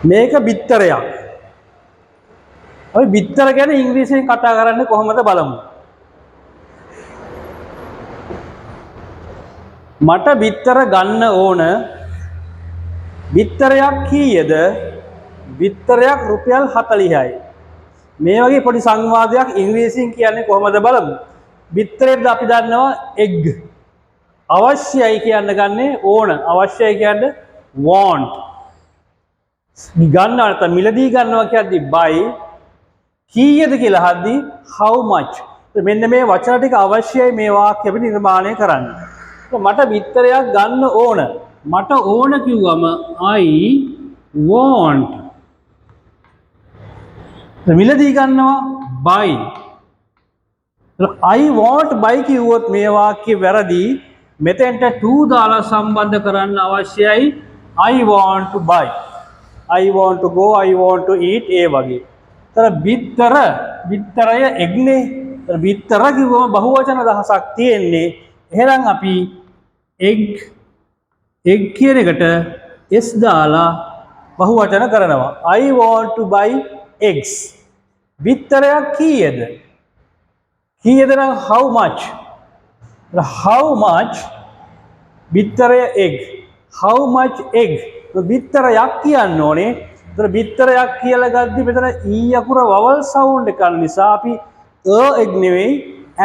මේක බිත්තරයක්. අපි බිත්තර ගැන ඉංග්‍රීසියෙන් කතා කරන්නේ කොහොමද බලමු. මට බිත්තර ගන්න ඕන. බිත්තරයක් කීයද? බිත්තරයක් රුපියල් 40යි. මේ වගේ පොඩි සංවාදයක් ඉංග්‍රීසියෙන් කියන්නේ කොහොමද බලමු. බිත්තරෙද්ද අපි දන්නවා egg. අවශ්‍යයි කියන්න ගන්නේ ඕන. අවශ්‍යයි කියන්නේ want. ගන්න අර්ථ මිලදී ගන්නවා කියද්දි buy. කීයද කියලා අහද්දි how much. මෙන්න මේ වචන ටික අවශ්‍යයි මේ වාක්‍ය අපි නිර්මාණය කරන්න. මට බිත්තරයක් ගන්න ඕන. මට ඕන කිව්වම I want. මිලදී ගන්නවා buy. I want buy කිව්වොත් මේ වාක්‍ය වැරදි. මෙතෙන්ට to දාලා සම්බන්ධ කරන්න අවශ්‍යයි I want to buy. I want to go, I want to eat ඒ වගේ. තර බිත්තරය එග්නේ. බිත්තර කිව්වම බහුවචන දහසක් තියෙන්නේ. එහෙනම් අපි egg කියන එකට s දාලා බහුවචන කරනවා. I want to buy eggs. බිත්තරයක් කීයද? කීයද නම් how much. How much බිත්තරය egg. How much egg. බිත්තරයක් කියන්න ඕනේ. ඒතර බිත්තරයක් කියලා ගද්දි මෙතන e අකුර vowel sound එක නිසා අපි egg නෙවෙයි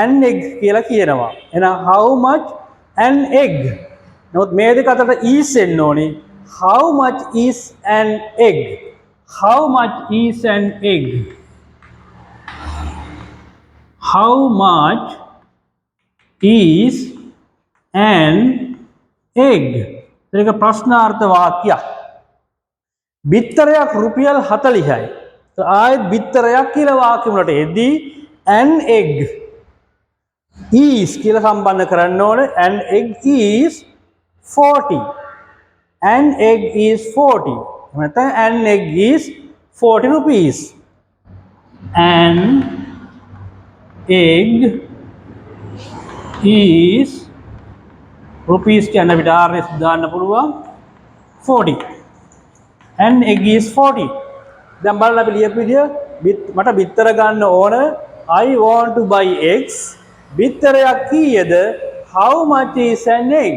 an egg කියලා කියනවා. එහෙනම් how much an egg. නමුත් මේ දෙක අතර is එන්න ඕනේ. How much is an egg? How much is an egg? How much is an egg? ඒක ප්‍රශ්නාර්ථ වාක්‍යයක්. බිත්තරයක් රුපියල් 40යි. ආයෙත් බිත්තරයක් කියලා වාක්‍ය වලට එද්දී an egg is කියලා සම්බන්ධ කරන්න ඕනේ. An egg is 40. An egg is 40. නැත්නම් an egg is 40 rupees. An egg is rupees කියන අපිට rs දාන්න පුළුවන් 40. An egg is 40. දැන් බලන්න අපි ලියපු විදිය මට බිත්තර ගන්න ඕන. I want to buy eggs. බිත්තරයක් කීයද? How much is an egg?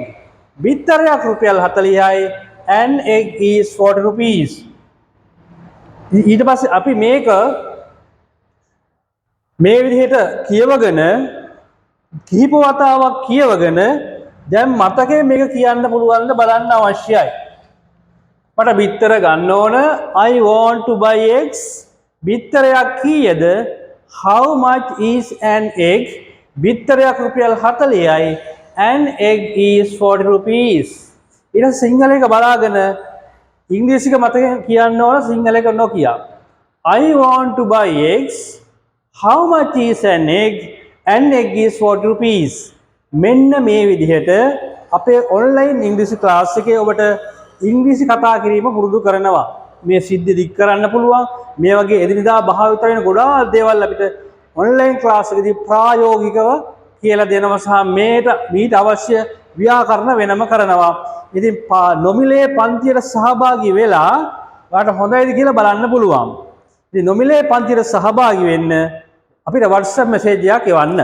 බිත්තරයක් රුපියල් 40යි. An egg is 40 rupees. ඊට පස්සේ අපි මේක මේ විදිහට කියවගෙන කිහිප වතාවක් කියවගෙන දැන් මතකයේ මේක කියන්න පුළුවන්ද බලන්න අවශ්‍යයි. මට බිත්තර ගන්න ඕන. I want to buy eggs. බිත්තරයක් කීයද? How much is an egg? බිත්තරයක් රුපියල් 40යි. An egg is 40 rupees. ඊට සිංහල එක බලාගෙන ඉංග්‍රීසි එක මතකයෙන් කියන්න ඕන සිංහල එක නොකිය. I want to buy eggs. How much is an egg? An egg is 40 rupees. මෙන්න මේ විදිහට අපේ ඔන්ලයින් ඉංග්‍රීසි ක්ලාස් එකේ ඔබට ඉංග්‍රීසි කතා කිරීම පුරුදු කරනවා. මේ සිද්ධි දික් කරන්න පුළුවන්. මේ වගේ එදිනදා භාවිත වෙන ගොඩාක් දේවල් අපිට ඔන්ලයින් ක්ලාස් එකේදී ප්‍රායෝගිකව කියලා දෙනවා සහ මීට අවශ්‍ය ව්‍යාකරණ වෙනම කරනවා. ඉතින් නොමිලේ පන්තියට සහභාගී වෙලා ඔයාලට හොඳයිද කියලා බලන්න පුළුවන්. ඉතින් නොමිලේ පන්තියට සහභාගී වෙන්න අපිට WhatsApp මැසේජ් එකක් එවන්න.